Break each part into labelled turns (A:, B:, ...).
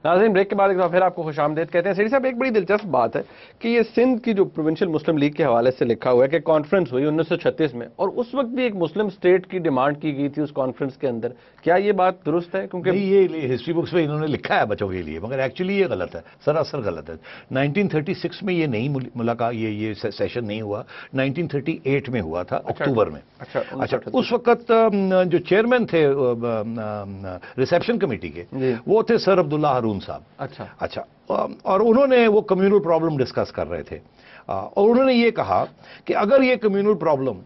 A: ناظرین بریک کے بعد ایک دفعہ پھر آپ کو خوش آمدید کہتے ہیں. سیٹھی صاحب ایک بڑی دلچسپ بات ہے کہ یہ سندھ کی جو پروونشل مسلم لیگ کے حوالے سے لکھا ہوا ہے کہ کانفرنس ہوئی 1936 میں اور اس وقت بھی ایک مسلم اسٹیٹ کی ڈیمانڈ کی گئی تھی اس کانفرنس کے اندر. کیا یہ بات درست ہے؟ کیونکہ
B: یہ ہسٹری بکس میں انہوں نے لکھا ہے بچوں کے لیے، مگر ایکچولی یہ غلط ہے، سراسر غلط ہے. 1936 میں یہ نہیں ملاقات، یہ سیشن نہیں ہوا، 1938 میں ہوا تھا اکتوبر میں. اچھا اس وقت جو چیئرمین تھے ریسیپشن کمیٹی کے وہ تھے سر عبداللہ ہارون صاحب. اچھا اور انہوں نے وہ کمیونل پرابلم ڈسکس کر رہے تھے اور انہوں نے یہ کہا کہ اگر یہ کمیونل پرابلم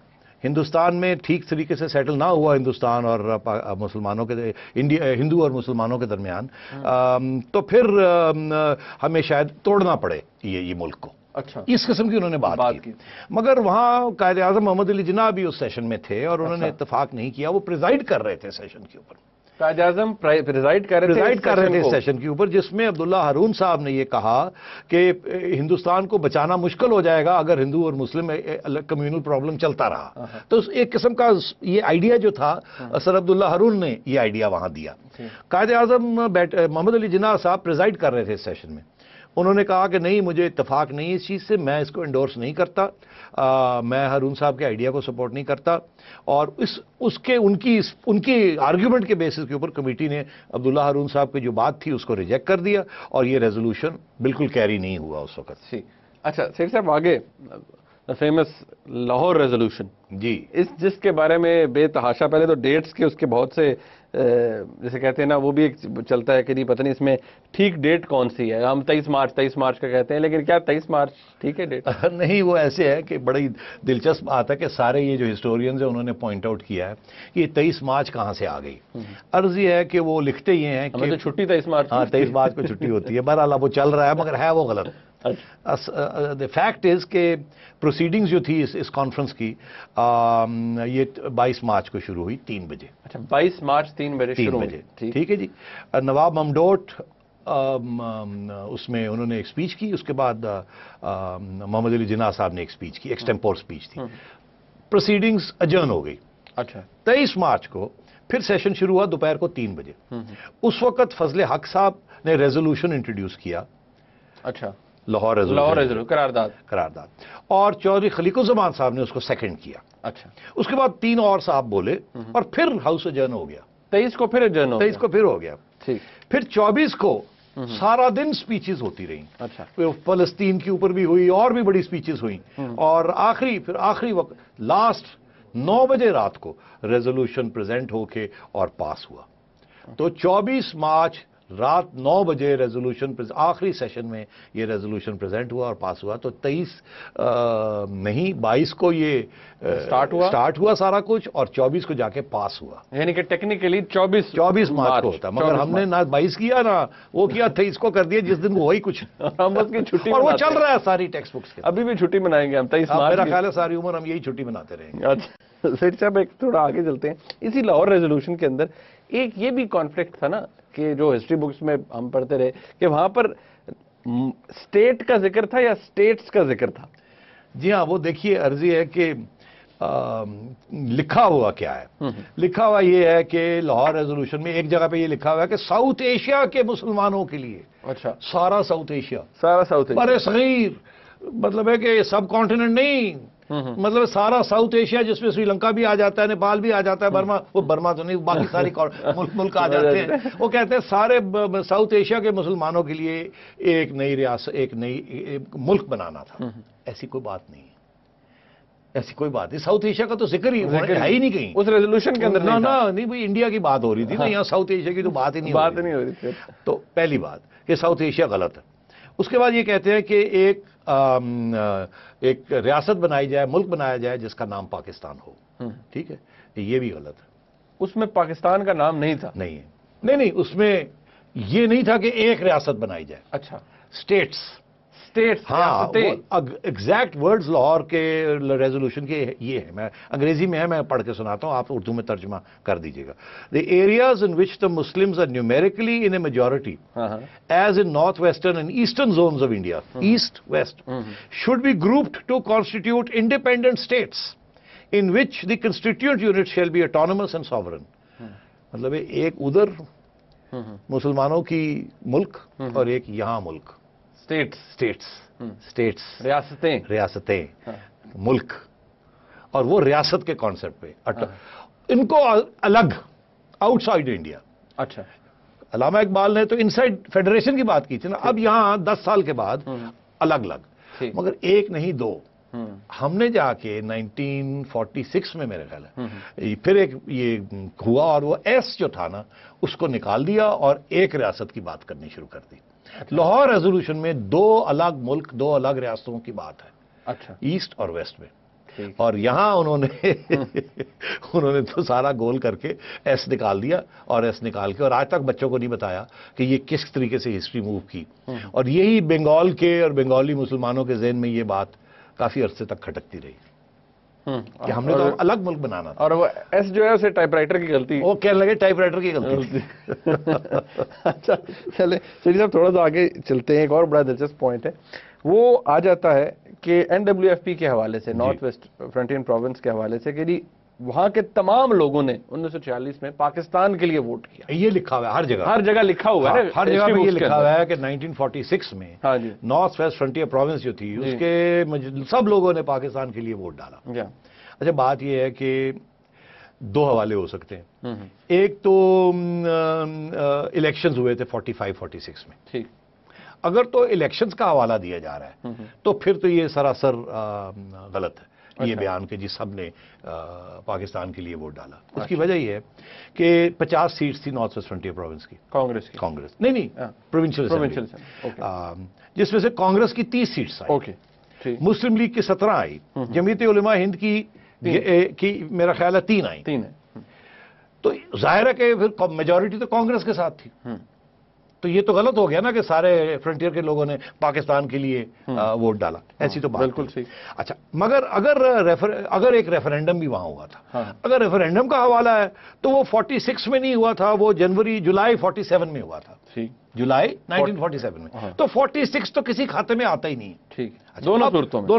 B: ہندوستان میں ٹھیک طریقے سے سیٹل نہ ہوا ہندوستان اور مسلمانوں کے ہندو اور مسلمانوں کے درمیان تو پھر ہمیں شاید توڑنا پڑے یہ ملک کو.
A: اچھا
B: اس قسم کی انہوں نے بات کی. مگر وہاں قائد اعظم محمد علی جناح بھی اس سیشن میں تھے اور انہوں نے اتفاق نہیں کیا. وہ پریزائڈ کر رہے تھے سیشن کے اوپر.
A: قائد اعظم پریزائڈ کر رہے
B: تھے سیشن کے اوپر، جس میں عبداللہ ہارون صاحب نے یہ کہا کہ ہندوستان کو بچانا مشکل ہو جائے گا اگر ہندو اور مسلم کمیونل پرابلم چلتا رہا. تو ایک قسم کا یہ آئیڈیا جو تھا سر عبداللہ ہارون نے یہ آئیڈیا وہاں دیا. قائد اعظم محمد علی جناح صاحب پریزائڈ کر رہے تھے اس سیشن میں. انہوں نے کہا کہ نہیں، مجھے اتفاق نہیں اس چیز سے، میں اس کو انڈورس نہیں کرتا، میں ہارون صاحب کے آئیڈیا کو سپورٹ نہیں کرتا. اور ان کی آرگیومنٹ کے بیسس کے اوپر کمیٹی نے عبداللہ ہارون صاحب کی جو بات تھی اس کو ریجیکٹ کر دیا اور یہ ریزولوشن بالکل کیری نہیں ہوا اس وقت.
A: اچھا سیٹھی صاحب آگے فیمس لاہور ریزولوشن
B: جی،
A: جس کے بارے میں بے تحاشا پہلے تو ڈیٹس کے اس کے بہت سے جیسے کہتے ہیں نا وہ بھی ایک چلتا ہے کہ نہیں پتہ نہیں اس میں ٹھیک ڈیٹ کون سی ہے. ہم 23 مارچ کا کہتے ہیں، لیکن کیا 23 مارچ ٹھیک ہے ڈیٹ؟
B: نہیں، وہ ایسے ہے کہ بڑی دلچسپ بات ہے کہ سارے یہ جو ہسٹورینز ہیں انہوں نے پوائنٹ آؤٹ کیا ہے کہ یہ 23 مارچ کہاں سے آ گئی. عرض یہ ہے کہ وہ لکھتے یہ ہیں کہ
A: چھٹی 23 مارچ،
B: ہاں 23 مارچ کو چھٹی ہوتی ہے. بہرحال وہ چل رہا ہے مگر ہے وہ غلط. the fact is کہ پروسیڈنگز جو تھی اس کانفرنس کی یہ 22 مارچ کو شروع ہوئی 3 بجے.
A: اچھا 22 مارچ 3 بجے شروع ہوئی.
B: ٹھیک ہے جی. نواب ممڈوٹ اس میں انہوں نے ایک سپیچ کی. اس کے بعد محمد علی جناح صاحب نے ایک سپیچ کی، ایکسٹمپور سپیچ تھی. پروسیڈنگز اجرن ہو گئی.
A: اچھا
B: 23 مارچ کو پھر سیشن شروع ہوا دوپہر کو 3 بجے. اس وقت فضل حق صاحب نے ریزولوشن انٹروڈیوس کیا.
A: اچھا
B: لاہور قرارداد اور چودھری خلیق الزمان صاحب نے اس کو سیکنڈ کیا.
A: اچھا
B: اس کے بعد 3 اور صاحب بولے اور پھر ہاؤس اجرن ہو گیا.
A: 23 کو پھر اجرن ہو گیا.
B: 23 کو پھر ہو گیا. پھر 24 کو سارا دن سپیچز ہوتی رہیں.
A: اچھا
B: فلسطین کے اوپر بھی ہوئی اور بھی بڑی سپیچز ہوئیں اور آخری وقت لاسٹ 9 بجے رات کو ریزولوشن پریزنٹ ہو کے اور پاس ہوا. تو 24 مارچ رات 9 بجے ریزولوشن آخری سیشن میں یہ ریزولوشن پریزنٹ ہوا اور پاس ہوا. تو 23 نہیں 22 کو یہ سٹارٹ ہوا سارا کچھ اور 24 کو جا کے پاس ہوا.
A: یعنی کہ ٹیکنیکلی 24
B: مارچ کو ہوتا، مگر ہم نے نہ 22 کیا نہ وہ کیا، 23 کو کر دیا جس دن وہی کچھ
A: ہم اس کی چھٹی
B: اور وہ چل رہا ہے ساری ٹیکسٹ بکس کے.
A: ابھی بھی چھٹی منائیں گے ہم 23 مارچ.
B: میرا خیال ہے ساری عمر ہم یہی چھٹی مناتے رہیں گے.
A: اچھا سیٹھی صاحب ایک تھوڑا آگے چلتے ہیں. اسی لاہور ریزولوشن کے اندر ایک یہ بھی کانفلکٹ تھا نا کہ جو ہسٹری بکس میں ہم پڑھتے رہے کہ وہاں پر اسٹیٹ کا ذکر تھا یا اسٹیٹس کا ذکر تھا.
B: جی ہاں، وہ دیکھیے عرضی ہے کہ لکھا ہوا کیا ہے. لکھا ہوا یہ ہے کہ لاہور ریزولوشن میں ایک جگہ پہ یہ لکھا ہوا ہے کہ ساؤتھ ایشیا کے مسلمانوں کے لیے. اچھا سارا ساؤتھ ایشیا بر صغیر، مطلب ہے کہ سب کانٹیننٹ نہیں، مطلب سارا ساؤتھ ایشیا جس میں سری لنکا بھی آ جاتا ہے، نیپال بھی آ جاتا ہے، برما تو نہیں، باقی ساری ملک آ جاتے ہیں. وہ کہتے ہیں سارے ساؤتھ ایشیا کے مسلمانوں کے لیے ایک نئی ریاست، ایک نئی ملک بنانا تھا. ایسی کوئی بات نہیں، ایسی کوئی بات نہیں. ساؤتھ ایشیا کا تو ذکر ہی ہے ہی نہیں کہیں
A: اس ریزولوشن کے اندر.
B: نہیں بھائی، انڈیا کی بات ہو رہی تھی نا، یہاں ساؤتھ ایشیا کی تو بات ہی نہیں ہو رہی تھی. تو پہلی بات کہ ساؤتھ ایشیا غلط ہے. اس کے بعد یہ کہتے ہیں کہ ایک ریاست بنائی جائے، ملک بنایا جائے جس کا نام پاکستان ہو. ٹھیک ہے، یہ بھی غلط ہے.
A: اس میں پاکستان کا نام نہیں تھا.
B: نہیں اس میں یہ نہیں تھا کہ ایک ریاست بنائی جائے.
A: اچھا
B: اسٹیٹس. ہاں ایگزیکٹ ورڈز لاہور کے ریزولوشن کے یہ ہے. میں انگریزی میں ہے، میں پڑھ کے سناتا ہوں، آپ اردو میں ترجمہ کر دیجیے گا. The areas in which the Muslims are numerically in a majority as in north western and eastern zones of India, east west, should be grouped to constitute independent states in which the constituent unit shall be autonomous and sovereign. مطلب ایک ادھر مسلمانوں کی ملک اور ایک یہاں ملک، status ریاستیں ملک، اور وہ ریاست کے کانسیپٹ پہ ان کو الگ آؤٹ سائڈ انڈیا.
A: اچھا،
B: علامہ اقبال نے تو انسائڈ فیڈریشن کی بات کی تھی نا. اب یہاں 10 سال کے بعد الگ الگ، مگر ایک نہیں دو. ہم نے جا کے 1946 میں میرے خیال ہے پھر ایک یہ ہوا، اور وہ ایس جو تھا نا اس کو نکال دیا اور ایک ریاست کی بات کرنی شروع کر دی. لاہور ریزولوشن میں 2 الگ ملک 2 الگ ریاستوں کی بات ہے. اچھا، ایسٹ اور ویسٹ میں. اور یہاں انہوں نے تو سارا گول کر کے ایس نکال دیا، اور ایس نکال کے، اور آج تک بچوں کو نہیں بتایا کہ یہ کس طریقے سے ہسٹری موو کی. اور یہی بنگال کے اور بنگالی مسلمانوں کے ذہن میں یہ بات کافی عرصے تک کھٹکتی رہی کہ ہم نے تو الگ ملک بنانا تھا.
A: اور وہ ایس جو ہے اسے ٹائپ رائٹر کی غلطی،
B: وہ کہنے لگے ٹائپ رائٹر کی غلطی.
A: اچھا چلے صاحب تھوڑا سا آگے چلتے ہیں. ایک اور بڑا دلچسپ پوائنٹ ہے، وہ آ جاتا ہے کہ NWFP کے حوالے سے، نارتھ ویسٹ فرنٹین پروونس کے حوالے سے، کہ جی وہاں کے تمام لوگوں نے 1946 میں پاکستان کے لیے ووٹ کیا.
B: یہ لکھا ہوا ہے
A: ہر جگہ لکھا ہوا ہے،
B: ہر جگہ پہ یہ لکھا ہوا ہے کہ 1946 میں نارتھ ویسٹ فرنٹیئر پروونس جو تھی اس کے سب لوگوں نے پاکستان کے لیے ووٹ ڈالا. اچھا، بات یہ ہے کہ 2 حوالے ہو سکتے ہیں. ایک تو الیکشنز ہوئے تھے 45-46 میں. ٹھیک، اگر تو الیکشنز کا حوالہ دیا جا رہا ہے تو پھر تو یہ سراسر غلط ہے یہ بیان کہ جی سب نے پاکستان کے لیے ووٹ ڈالا. اس کی وجہ یہ ہے کہ 50 سیٹس تھی نارتھ ویسٹ فرنٹیئر پروونس کی، کانگریس نہیں پروونشل، جس میں سے کانگریس کی 30 سیٹس آئی، مسلم لیگ کی 17 آئی، جمعیت علماء ہند کی میرا خیال ہے 3 آئی. تو ظاہر ہے کہ پھر میجورٹی تو کانگریس کے ساتھ تھی. تو یہ تو غلط ہو گیا نا کہ سارے فرنٹیئر کے لوگوں نے پاکستان کے لیے ووٹ ڈالا. ایسی تو بات
A: بالکل صحیح.
B: اچھا، مگر اگر ایک ریفرینڈم بھی وہاں ہوا تھا، اگر ریفرینڈم کا حوالہ ہے تو وہ 46 میں نہیں ہوا تھا، وہ جولائی 47 میں ہوا تھا. جولائی 1947 میں. تو 46 تو کسی کھاتے میں آتا ہی نہیں. ٹھیک، دونوں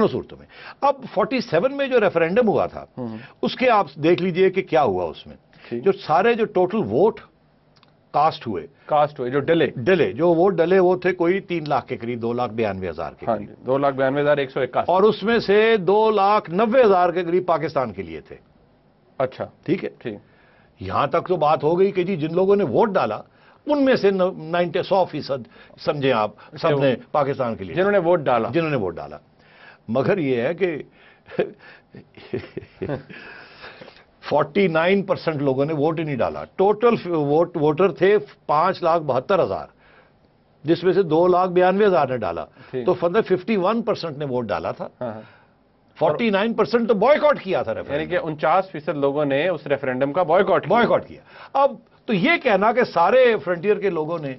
B: صورتوں میں. اب 47 میں جو ریفرینڈم ہوا تھا اس کے آپ دیکھ لیجئے کہ کیا ہوا. اس میں جو سارے جو ٹوٹل ووٹ کاسٹ ہوئے جو ڈلے جو ووٹ ڈلے وہ تھے کوئی 3 لاکھ کے قریب، 2,92,000 کے قریب،
A: 2,92,181.
B: اور اس میں سے 2,90,000 کے قریب پاکستان کے لیے تھے.
A: اچھا،
B: ٹھیک ہے. یہاں تک تو بات ہو گئی کہ جی جن لوگوں نے ووٹ ڈالا ان میں سے 100% سمجھیں آپ سب نے پاکستان کے لیے،
A: جنہوں نے
B: ووٹ ڈالا. مگر یہ ہے کہ 49% لوگوں نے ووٹ ہی نہیں ڈالا. ٹوٹل ووٹر تھے 5,72,000، جس میں سے 2,92,000 نے ڈالا. تو 51% نے ووٹ ڈالا تھا. 49% تو بوائیکاٹ کیا تھا.
A: یعنی کہ 49% لوگوں نے اس ریفرینڈم کا بوائیکاٹ
B: کیا. اب تو یہ کہنا کہ سارے فرنٹیئر کے لوگوں نے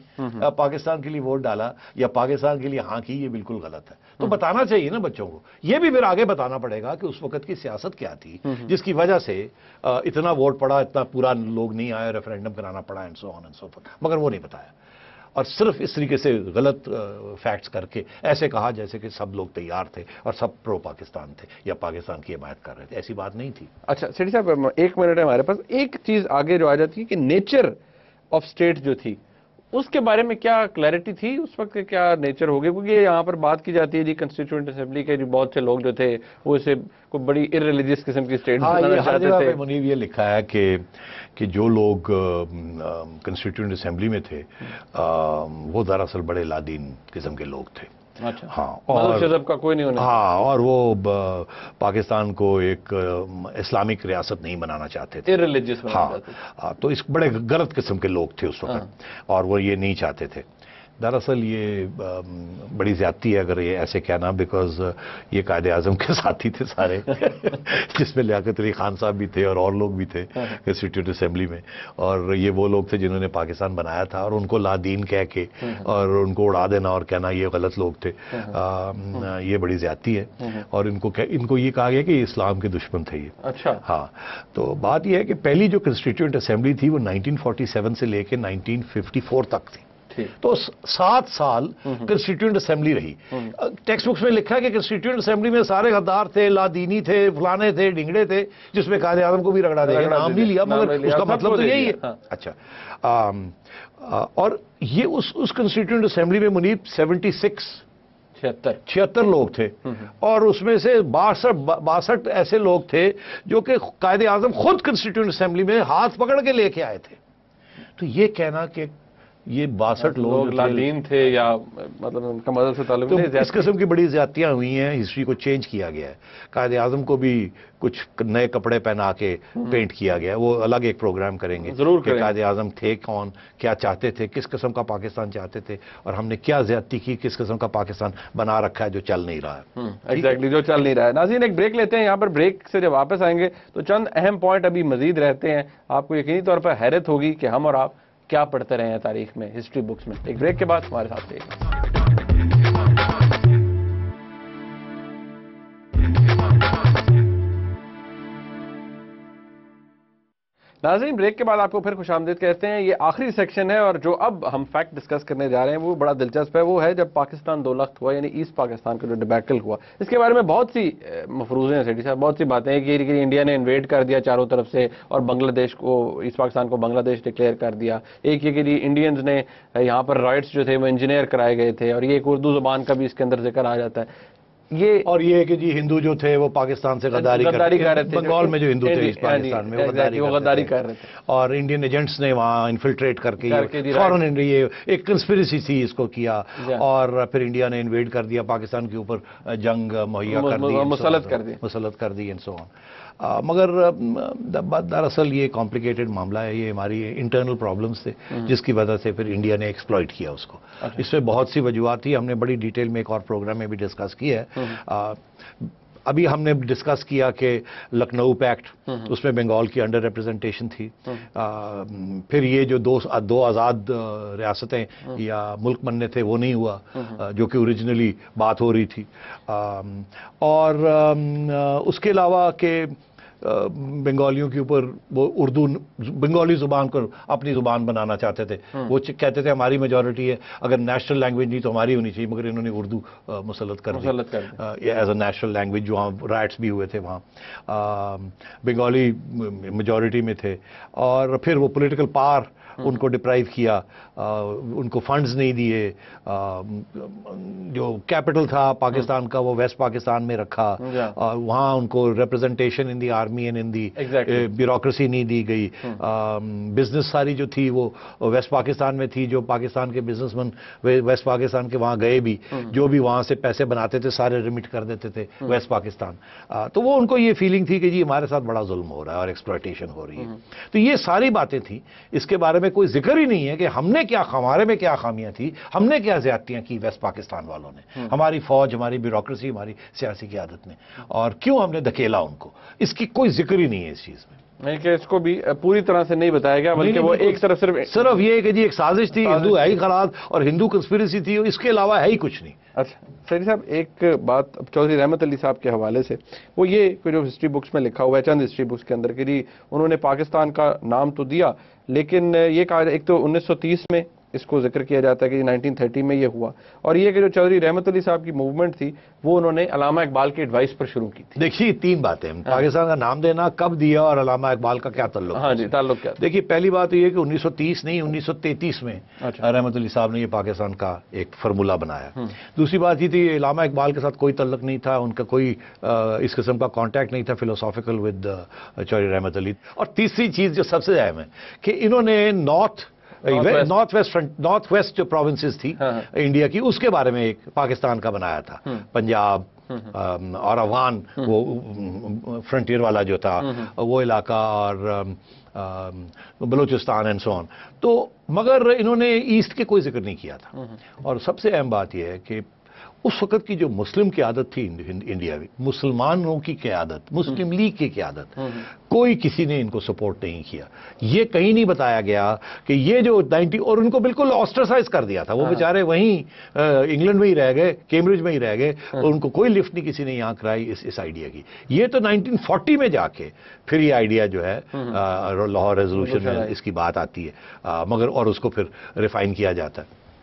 B: پاکستان کے لیے ووٹ ڈالا یا پاکستان کے لیے ہاں کی، یہ بالکل غلط ہے. تو بتانا چاہیے نا بچوں کو. یہ بھی پھر آگے بتانا پڑے گا کہ اس وقت کی سیاست کیا تھی جس کی وجہ سے اتنا ووٹ پڑا، اتنا پورا لوگ نہیں آئے، ریفرینڈم کرانا پڑا and so on and so forth. مگر وہ نہیں بتایا، اور صرف اس طریقے سے غلط فیکٹس کر کے ایسے کہا جیسے کہ سب لوگ تیار تھے اور سب پرو پاکستان تھے یا پاکستان کی حمایت کر رہے تھے. ایسی بات نہیں تھی.
A: اچھا سیٹھی صاحب، 1 منٹ ہے ہمارے پاس. ایک چیز آگے جو آ جاتی ہے کہ نیچر آف اسٹیٹ جو تھی اس کے بارے میں کیا کلیئرٹی تھی اس وقت، کیا نیچر ہو گیا؟ کیونکہ یہاں پر بات کی جاتی ہے جی کنسٹیٹیوئنٹ اسمبلی کے جو بہت سے لوگ جو تھے وہ اسے کوئی بڑی ارریلیجیس قسم کی اسٹیٹ بنانا چاہتے تھے.
B: منیب یہ لکھا ہے کہ جو لوگ کنسٹیٹیوئنٹ اسمبلی میں تھے وہ دراصل بڑے لادین قسم کے لوگ تھے.
A: ہاں، مذہب کا کوئی نہیں ہونا.
B: ہاں، اور وہ پاکستان کو ایک اسلامک ریاست نہیں بنانا چاہتے تھے. ہاں، تو اس بڑے غلط قسم کے لوگ تھے اس وقت، اور وہ یہ نہیں چاہتے تھے. دراصل یہ بڑی زیادتی ہے اگر یہ ایسے کہنا، بیکاز یہ قائد اعظم کے ساتھی تھے سارے جس میں لیاقت علی خان صاحب بھی تھے اور لوگ بھی تھے کنسٹیٹیوئنٹ اسمبلی میں. اور یہ وہ لوگ تھے جنہوں نے پاکستان بنایا تھا، اور ان کو لادین کہہ کے اور ان کو اڑا دینا اور کہنا یہ غلط لوگ تھے، یہ بڑی زیادتی ہے. اور ان کو یہ کہا گیا کہ یہ اسلام کے دشمن تھے یہ.
A: اچھا،
B: ہاں. تو بات یہ ہے کہ پہلی جو کنسٹیٹیوئنٹ اسمبلی تھی وہ 1947 سے لے کے 1954 تک تھی. تو 7 سال کنسٹیٹیوئنٹ اسمبلی رہی. ٹیکسٹ بکس میں لکھا ہے کہ کنسٹیٹیوئنٹ اسمبلی میں سارے غدار تھے, لادینی تھے, فلانے تھے, ڈنگڑے تھے, جس میں قائد اعظم کو بھی رگڑا دے گا, نام نہیں لیا مگر اس کا مطلب تو یہی ہے. اچھا, اور یہ اس کنسٹیٹیوئنٹ اسمبلی میں منیب 76 لوگ تھے, اور اس میں سے 62 ایسے لوگ تھے جو کہ قائد اعظم خود کنسٹیٹیوئنٹ اسمبلی میں ہاتھ پکڑ کے لے کے آئے تھے. تو یہ کہنا کہ یہ 62 لوگ
A: لالین تھے یا مطلب ان کا مذہب سے تعلق نہیں,
B: اس قسم کی بڑی زیادتیاں ہوئی ہیں. ہسٹری کو چینج کیا گیا ہے, قائد اعظم کو بھی کچھ نئے کپڑے پہنا کے پینٹ کیا گیا ہے. وہ الگ ایک پروگرام کریں گے
A: ضرور
B: کہ قائد اعظم تھے کون, کیا چاہتے تھے, کس قسم کا پاکستان چاہتے تھے, اور ہم نے کیا زیادتی کی, کس قسم کا پاکستان بنا رکھا ہے جو چل نہیں رہا ہے.
A: ایگزیکٹلی, جو چل نہیں رہا ہے. ناظرین ایک بریک لیتے ہیں. یہاں پر بریک سے جب واپس آئیں گے تو چند اہم پوائنٹ ابھی مزید رہتے ہیں. آپ کو یقینی طور پر حیرت ہوگی کہ ہم اور آپ کیا پڑھتے رہے ہیں تاریخ میں, ہسٹری بکس میں. ایک بریک کے بعد ہمارے ساتھ رہیے گا. ناظرین بریک کے بعد آپ کو پھر خوش آمدید کہتے ہیں. یہ آخری سیکشن ہے, اور جو اب ہم فیکٹ ڈسکس کرنے جا رہے ہیں وہ بڑا دلچسپ ہے. وہ ہے جب پاکستان 2 لخت ہوا, یعنی ایسٹ پاکستان کا جو ڈیبیکل ہوا. اس کے بارے میں بہت سی مفروضے ہیں سیٹھی صاحب, بہت سی باتیں ہیں کہ انڈیا نے انویڈ کر دیا چاروں طرف سے, اور بنگلہ دیش کو, ایسٹ پاکستان کو بنگلہ دیش ڈکلیئر کر دیا. ایک یہ کہ انڈینز نے یہاں پر رائٹس جو تھے وہ انجینئر کرائے گئے تھے, اور یہ ایک اردو زبان کا بھی اس کے اندر ذکر آ جاتا ہے.
B: اور یہ کہ جی ہندو جو تھے وہ پاکستان سے غداری کر رہے تھے. بنگال میں جو ہندو تھے اس پاکستان میں وہ غداری کر رہے تھے, اور انڈین ایجنٹس نے وہاں انفلٹریٹ کر کے فوراً یہ ایک کنسپریسی تھی اس کو کیا, اور پھر انڈیا نے انویڈ کر دیا پاکستان کے اوپر, جنگ مہیا کر دی, مسلط کر دی, اینڈ سو آن. مگر دراصل یہ کمپلیکیٹڈ معاملہ ہے, یہ ہماری انٹرنل پرابلمس تھے جس کی وجہ سے پھر انڈیا نے ایکسپلائٹ کیا اس کو. اس میں بہت سی وجوہات تھی, ہم نے بڑی ڈیٹیل میں ایک اور پروگرام میں بھی ڈسکس کیا ہے. ابھی ہم نے ڈسکس کیا کہ لکھنؤ پیکٹ, اس میں بنگال کی انڈر ریپرزنٹیشن تھی. پھر یہ جو دو آزاد ریاستیں یا ملک بننے تھے وہ نہیں ہوا, جو کہ اوریجنلی بات ہو رہی تھی. اور اس کے علاوہ کہ بنگالیوں کے اوپر وہ اردو, بنگالی زبان کو اپنی زبان بنانا چاہتے تھے. وہ کہتے تھے ہماری میجورٹی ہے, اگر نیشنل لینگویج نہیں تو ہماری ہونی چاہیے, مگر انہوں نے اردو مسلط کر دی ایز اے نیشنل لینگویج. جو وہاں رائٹس بھی ہوئے تھے وہاں بنگالی میجورٹی میں تھے. اور پھر وہ پولیٹیکل پاور ان کو ڈپرائیو کیا, ان کو فنڈز نہیں دیے, جو کیپٹل تھا پاکستان کا وہ ویسٹ پاکستان میں رکھا, اور وہاں ان کو representation in the army and in the bureaucracy نہیں دی گئی. بزنس ساری جو تھی وہ ویسٹ پاکستان میں تھی, جو پاکستان کے بزنس مین ویسٹ پاکستان کے وہاں گئے بھی, جو بھی وہاں سے پیسے بناتے تھے سارے ریمٹ کر دیتے تھے ویسٹ پاکستان. تو وہ ان کو یہ فیلنگ تھی کہ جی ہمارے ساتھ بڑا ظلم ہو رہا ہے اور ایکسپلائٹیشن ہو رہی ہے. تو یہ ساری باتیں تھیں, اس کے بارے میں کوئی ذکر ہی نہیں ہے کہ ہم نے کیا, ہمارے میں کیا خامیاں تھی, ہم نے کیا زیادتیاں کی ویسٹ پاکستان والوں نے, ہماری فوج, ہماری بیوروکریسی, ہماری سیاسی قیادت نے, اور کیوں ہم نے دھکیلا ان کو. اس کی کوئی ذکر ہی نہیں ہے اس چیز میں.
A: نہیں کہ اس کو بھی پوری طرح سے نہیں بتایا گیا, بلکہ وہ ایک طرف
B: صرف یہ ہے کہ جی ایک سازش تھی, ہندو ہے ہی خراب, اور ہندو کنسپریسی تھی, اس کے علاوہ ہے ہی کچھ نہیں.
A: اچھا سیٹھی صاحب, ایک بات اب چودھری رحمت علی صاحب کے حوالے سے, وہ یہ کہ جو ہسٹری بکس میں لکھا ہوا ہے, چند ہسٹری بکس کے اندر, کہ جی انہوں نے پاکستان کا نام تو دیا, لیکن یہ کہا ایک تو 1930 میں اس کو ذکر کیا جاتا ہے کہ 1930 میں یہ ہوا, اور یہ کہ جو چودھری رحمت علی صاحب کی موومنٹ تھی وہ انہوں نے علامہ اقبال کے ایڈوائس پر شروع کی تھی.
B: دیکھیے 3 باتیں, پاکستان کا نام دینا کب دیا اور علامہ اقبال کا کیا تعلق.
A: ہاں جی, تعلق کیا.
B: دیکھیے پہلی بات یہ ہے کہ 1930 نہیں 1933 میں رحمت علی صاحب نے یہ پاکستان کا ایک فرمولہ بنایا. دوسری بات یہ تھی علامہ اقبال کے ساتھ کوئی تعلق نہیں تھا, ان کا کوئی اس قسم کا کانٹیکٹ نہیں تھا فلوسافیکل ود چودھری رحمت علی. اور تیسری چیز جو سب سے اہم ہے کہ انہوں نے نارتھ ویسٹ جو پروونسز تھی انڈیا کی, اس کے بارے میں ایک پاکستان کا بنایا تھا. پنجاب اور افغان, وہ فرنٹیئر والا جو تھا وہ علاقہ, اور بلوچستان اینڈ سو آن. تو مگر انہوں نے ایسٹ کے کوئی ذکر نہیں کیا تھا. اور سب سے اہم بات یہ ہے کہ اس وقت کی جو مسلم قیادت تھی انڈیا میں, مسلمانوں کی قیادت, مسلم لیگ کی قیادت, کوئی کسی نے ان کو سپورٹ نہیں کیا. یہ کہیں نہیں بتایا گیا کہ یہ جو اور ان کو بالکل آسٹرسائز کر دیا تھا. وہ بیچارے وہیں انگلینڈ میں ہی رہ گئے, کیمبرج میں ہی رہ گئے, اور ان کو کوئی لفٹ نہیں کسی نے یہاں کرائی اس آئیڈیا کی. یہ تو 1940 میں جا کے پھر یہ آئیڈیا جو ہے لاہور ریزولوشن میں اس کی بات آتی ہے, مگر اور اس کو پھر ریفائن کیا جاتا ہے.